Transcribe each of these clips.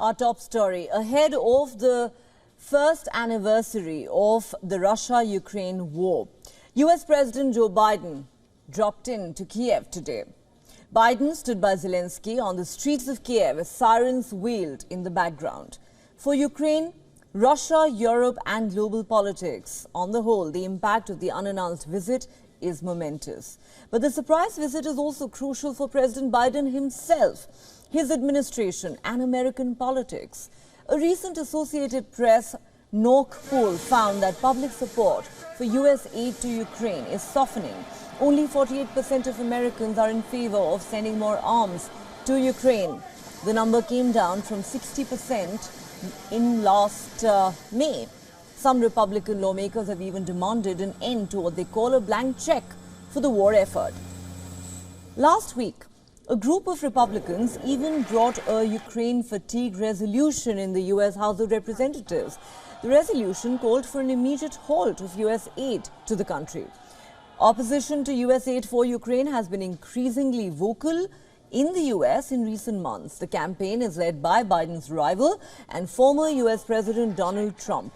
Our top story, ahead of the first anniversary of the Russia-Ukraine war, U.S. President Joe Biden dropped in to Kyiv today. Biden stood by Zelensky on the streets of Kyiv as sirens wailed in the background. For Ukraine, Russia, Europe and global politics, on the whole, the impact of the unannounced visit is momentous. But the surprise visit is also crucial for President Biden himself, his administration and American politics. A recent Associated Press NORC poll found that public support for U.S. aid to Ukraine is softening. Only 48% of Americans are in favor of sending more arms to Ukraine. The number came down from 60% in last May. Some Republican lawmakers have even demanded an end to what they call a blank check for the war effort. Last week, a group of Republicans even brought a Ukraine fatigue resolution in the U.S. House of Representatives. The resolution called for an immediate halt of U.S. aid to the country. Opposition to U.S. aid for Ukraine has been increasingly vocal in the U.S. in recent months. The campaign is led by Biden's rival and former U.S. President Donald Trump.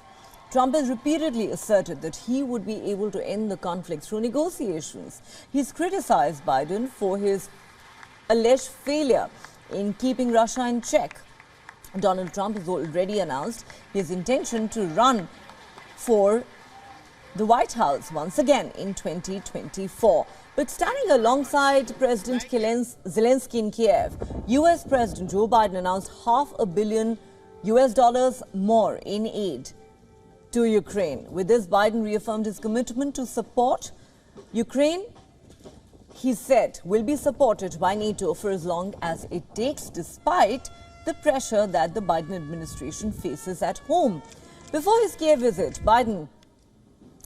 Trump has repeatedly asserted that he would be able to end the conflict through negotiations. He's criticized Biden for his alleged failure in keeping Russia in check. Donald Trump has already announced his intention to run for the White House once again in 2024. But standing alongside President Zelensky in Kiev, U.S. President Joe Biden announced $500 million more in aid to Ukraine. With this, Biden reaffirmed his commitment to support Ukraine. He said will be supported by NATO for as long as it takes, despite the pressure that the Biden administration faces at home. Before his Kiev visit, Biden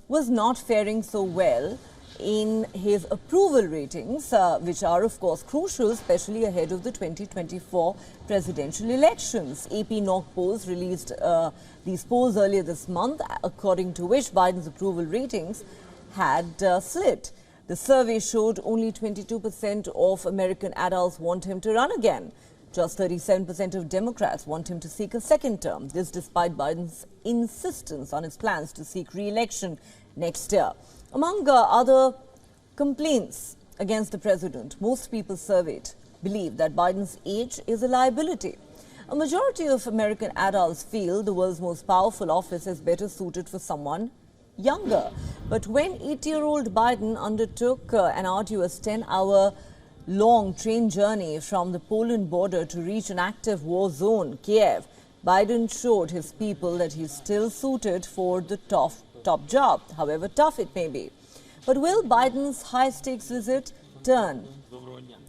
was not faring so well in his approval ratings, which are, of course, crucial, especially ahead of the 2024 presidential elections. AP NORC polls released these polls earlier this month, according to which Biden's approval ratings had slid. The survey showed only 22% of American adults want him to run again. Just 37% of Democrats want him to seek a second term. This despite Biden's insistence on his plans to seek re-election next year. Among other complaints against the president, most people surveyed believe that Biden's age is a liability. A majority of American adults feel the world's most powerful office is better suited for someone younger. But when 80-year-old Biden undertook an arduous 10-hour-long train journey from the Poland border to reach an active war zone, Kyiv, Biden showed his people that he's still suited for the top job, however tough it may be. But will Biden's high-stakes visit turn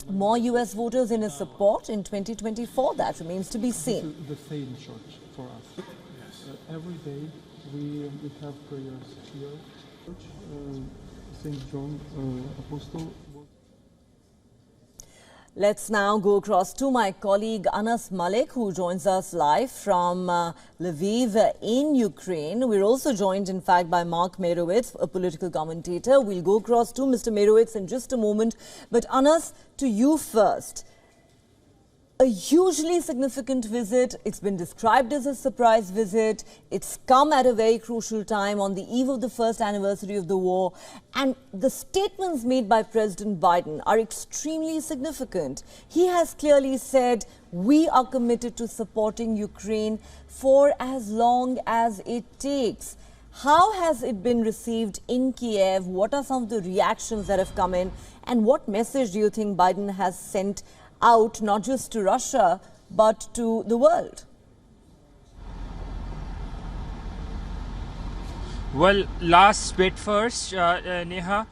more U.S. voters in his support in 2024? That remains to be seen. The same church for us. Yes. Every day we have prayers here. St. John Apostle. Let's now go across to my colleague Anas Malik, who joins us live from Lviv in Ukraine. We're also joined, in fact, by Merowitz, a political commentator. We'll go across to Mr. Merowitz in just a moment. But Anas, to you first. A hugely significant visit. It's been described as a surprise visit. It's come at a very crucial time on the eve of the first anniversary of the war. And the statements made by President Biden are extremely significant. He has clearly said, we are committed to supporting Ukraine for as long as it takes. How has it been received in Kiev? What are some of the reactions that have come in? And what message do you think Biden has sent out, not just to Russia, but to the world? Well, last bit first, Neha.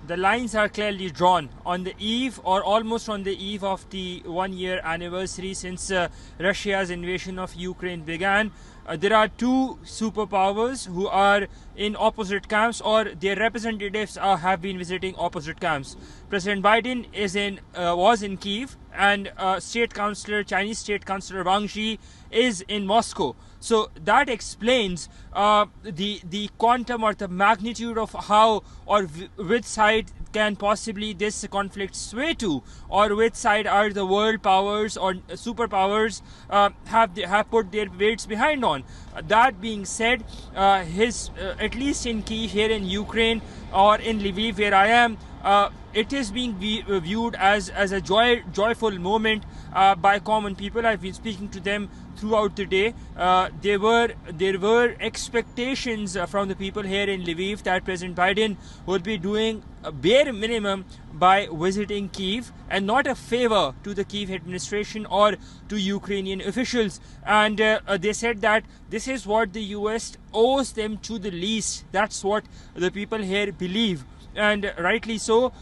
The lines are clearly drawn on the eve or almost on the eve of the one-year anniversary since Russia's invasion of Ukraine began. There are two superpowers who are in opposite camps, or their representatives have been visiting opposite camps. President Biden was in Kyiv, and Chinese State Councillor Wang Yi is in Moscow. So that explains the quantum or the magnitude of how or which side side can possibly this conflict sway to, or which side are the world powers or superpowers have put their weights behind on. That being said, at least in Kyiv here in Ukraine or in Lviv where I am, it is being viewed as a joyful moment by common people. I've been speaking to them throughout the day. There were expectations from the people here in Lviv that President Biden would be doing a bare minimum by visiting Kyiv, and not a favor to the Kyiv administration or to Ukrainian officials. And they said that this is what the US owes them to the least. That's what the people here believe. And rightly so.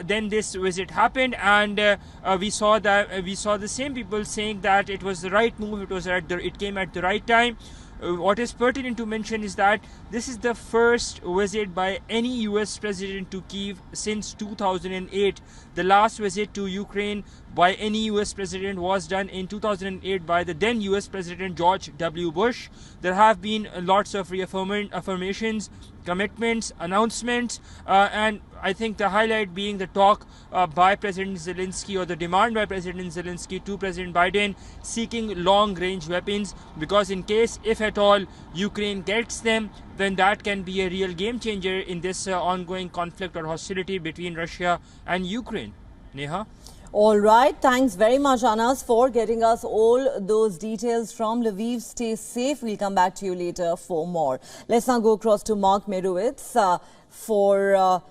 Then this visit happened, and we saw the same people saying that it was the right move. It came at the right time. What is pertinent to mention is that this is the first visit by any U.S. president to Kyiv since 2008. The last visit to Ukraine by any U.S. president was done in 2008 by the then U.S. President George W. Bush. There have been lots of affirmations, commitments, announcements, and I think the highlight being the talk by President Zelensky, or the demand by President Zelensky to President Biden, seeking long-range weapons, because in case, if at all, Ukraine gets them, then that can be a real game changer in this ongoing conflict or hostility between Russia and Ukraine. Neha? All right. Thanks very much, Anas, for getting us all those details from Lviv. Stay safe. We'll come back to you later for more. Let's now go across to Mark Merowitz for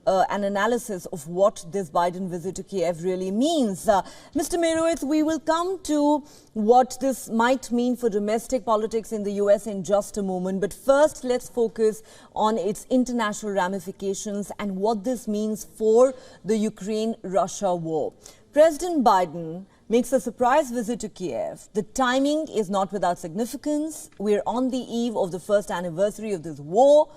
an analysis of what this Biden visit to Kyiv really means. Mr. Merowitz, we will come to what this might mean for domestic politics in the US in just a moment. But first, let's focus on its international ramifications and what this means for the Ukraine-Russia war. President Biden makes a surprise visit to Kyiv. The timing is not without significance. We're on the eve of the first anniversary of this war.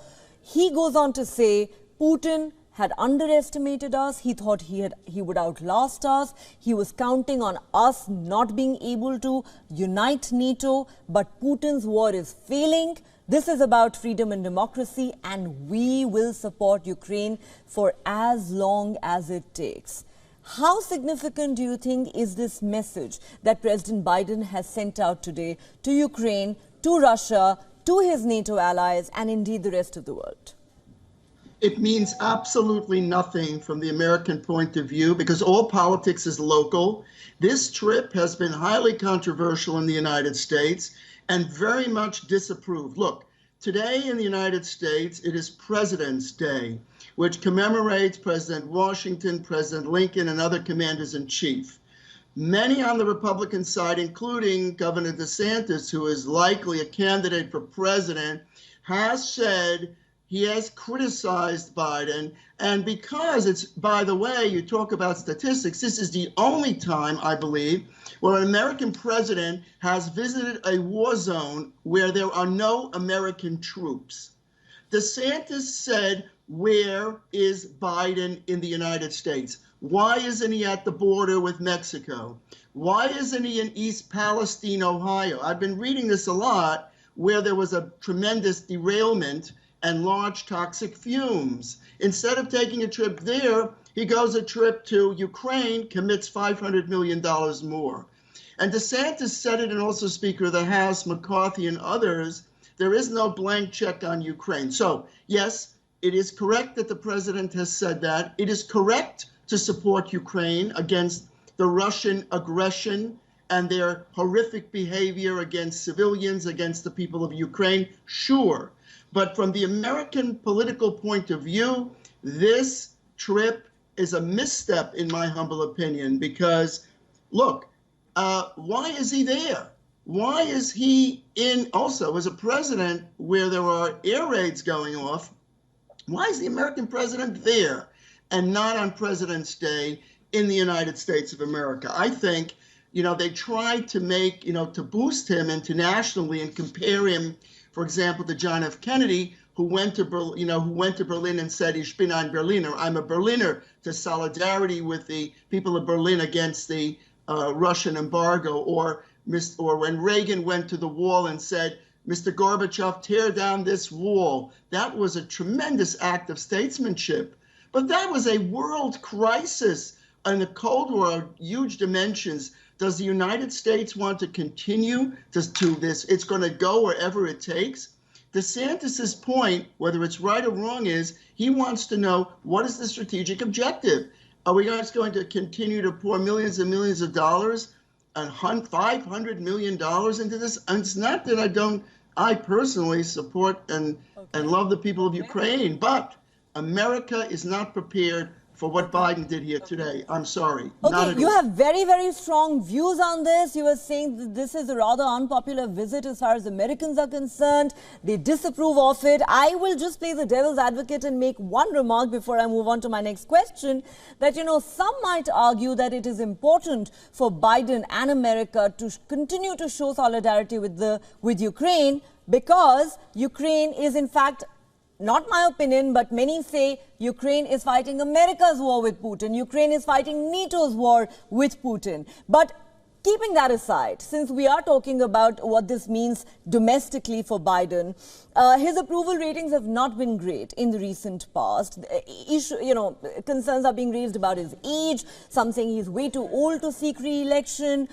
He goes on to say Putin had underestimated us. He thought he would outlast us. He was counting on us not being able to unite NATO. But Putin's war is failing. This is about freedom and democracy, and we will support Ukraine for as long as it takes. How significant do you think is this message that President Biden has sent out today to Ukraine, to Russia, to his NATO allies, and indeed the rest of the world? It means absolutely nothing from the American point of view, because all politics is local. This trip has been highly controversial in the United States and very much disapproved. Look, today in the United States, it is President's Day, which commemorates President Washington, President Lincoln, and other commanders-in-chief. Many on the Republican side, including Governor DeSantis, who is likely a candidate for president, has said he has criticized Biden. And because it's, by the way, you talk about statistics, this is the only time, I believe, where an American president has visited a war zone where there are no American troops. DeSantis said, where is Biden in the United States? Why isn't he at the border with Mexico? Why isn't he in East Palestine, Ohio? I've been reading this a lot, where there was a tremendous derailment and large toxic fumes. Instead of taking a trip there, he goes a trip to Ukraine, commits $500 million more. And DeSantis said it, and also Speaker of the House, McCarthy and others, there is no blank check on Ukraine. So, yes, it is correct that the president has said that. It is correct to support Ukraine against the Russian aggression and their horrific behavior against civilians, against the people of Ukraine, sure. But from the American political point of view, this trip is a misstep, in my humble opinion, because, look, why is he there? Why is he in, also as a president where there are air raids going off, why is the American president there and not on President's Day in the United States of America? I think, they tried to make, to boost him internationally and compare him, for example, to John F. Kennedy, who went to Berlin and said, "Ich bin ein Berliner," I'm a Berliner, to solidarity with the people of Berlin against the Russian embargo, or when Reagan went to the wall and said, "Mr. Gorbachev, tear down this wall." That was a tremendous act of statesmanship. But that was a world crisis and the Cold War of huge dimensions. Does the United States want to continue to this? It's going to go wherever it takes. DeSantis's point, whether it's right or wrong, is he wants to know, what is the strategic objective? Are we guys going to continue to pour millions and millions of dollars and $500 million into this? And it's not that I personally support and love the people of Ukraine, but America is not prepared for what Biden did here today. I'm sorry. Okay, you have very, very strong views on this. You were saying that this is a rather unpopular visit as far as Americans are concerned. They disapprove of it. I will just play the devil's advocate and make one remark before I move on to my next question, that, some might argue that it is important for Biden and America to continue to show solidarity with Ukraine, because Ukraine is, in fact, not my opinion, but many say Ukraine is fighting America's war with Putin. Ukraine is fighting NATO's war with Putin. But keeping that aside, since we are talking about what this means domestically for Biden, his approval ratings have not been great in the recent past. Concerns are being raised about his age. Some saying he's way too old to seek re-election.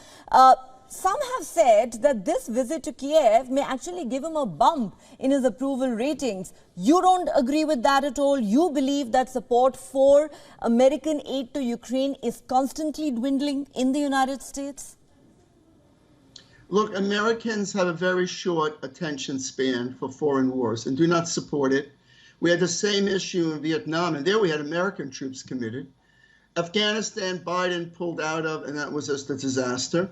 Some have said that this visit to Kyiv may actually give him a bump in his approval ratings. You don't agree with that at all? You believe that support for American aid to Ukraine is constantly dwindling in the United States? Look, Americans have a very short attention span for foreign wars and do not support it. We had the same issue in Vietnam, and there we had American troops committed. Afghanistan, Biden pulled out of, and that was just a disaster.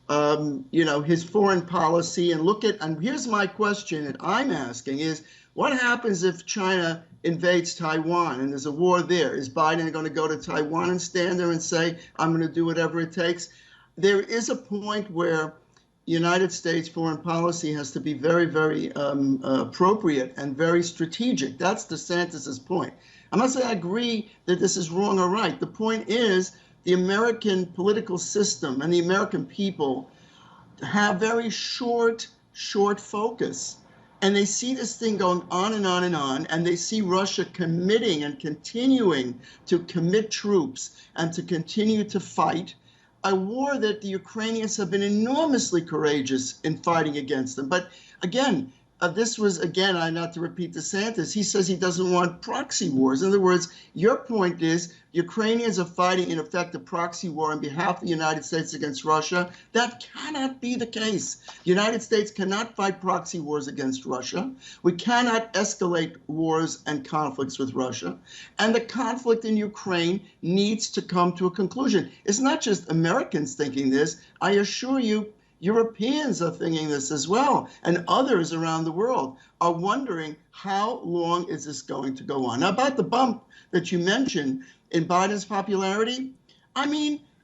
His foreign policy, and here's my question that I'm asking is, what happens if China invades Taiwan and there's a war there? Is Biden going to go to Taiwan and stand there and say, I'm going to do whatever it takes? There is a point where United States foreign policy has to be very, very appropriate and very strategic. That's DeSantis's point. I'm not saying I agree that this is wrong or right. The point is, the American political system and the American people have very short focus. And they see this thing going on and on and on, and they see Russia committing and continuing to commit troops and to continue to fight a war that the Ukrainians have been enormously courageous in fighting against them. But again, this was, not to repeat DeSantis, he says he doesn't want proxy wars. In other words, your point is Ukrainians are fighting, in effect, a proxy war on behalf of the United States against Russia. That cannot be the case. The United States cannot fight proxy wars against Russia. We cannot escalate wars and conflicts with Russia. And the conflict in Ukraine needs to come to a conclusion. It's not just Americans thinking this. I assure you, Europeans are thinking this as well, and others around the world are wondering, how long is this going to go on? Now, about the bump that you mentioned in Biden's popularity,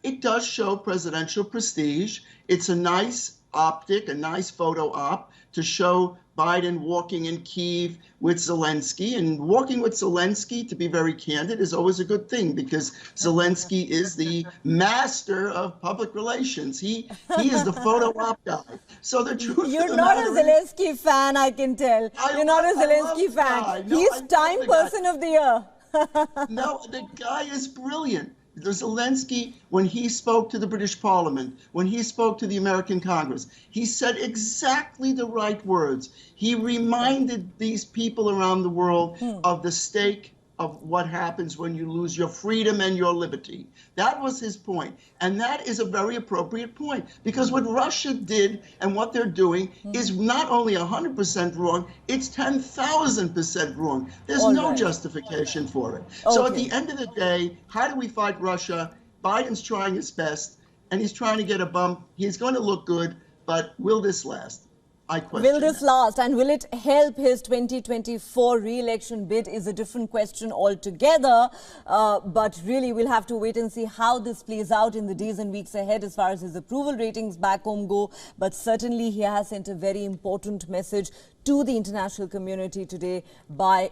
it does show presidential prestige. It's a nice optic, a nice photo op to show Biden walking in Kyiv with Zelensky. And walking with Zelensky, to be very candid, is always a good thing, because Zelensky is the master of public relations. He is the photo op guy. So the truth You're not a Zelensky fan, I can tell. You're not a Zelensky fan. No, he's Time Person of the Year. No, the guy is brilliant. The Zelensky, when he spoke to the British Parliament, when he spoke to the American Congress, he said exactly the right words. He reminded these people around the world of the stake of what happens when you lose your freedom and your liberty. That was his point. And that is a very appropriate point, because what Russia did and what they're doing is not only 100% wrong, it's 10,000% wrong. There's no justification for it. So at the end of the day, how do we fight Russia? Biden's trying his best, and he's trying to get a bump. He's going to look good, but will this last? Will this last, and will it help his 2024 re-election bid is a different question altogether. But really, we'll have to wait and see how this plays out in the days and weeks ahead as far as his approval ratings back home go. But certainly, he has sent a very important message to the international community today by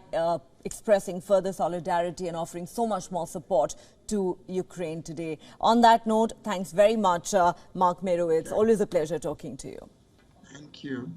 expressing further solidarity and offering so much more support to Ukraine today. On that note, thanks very much, Mark Merowitz. Always a pleasure talking to you. Thank you.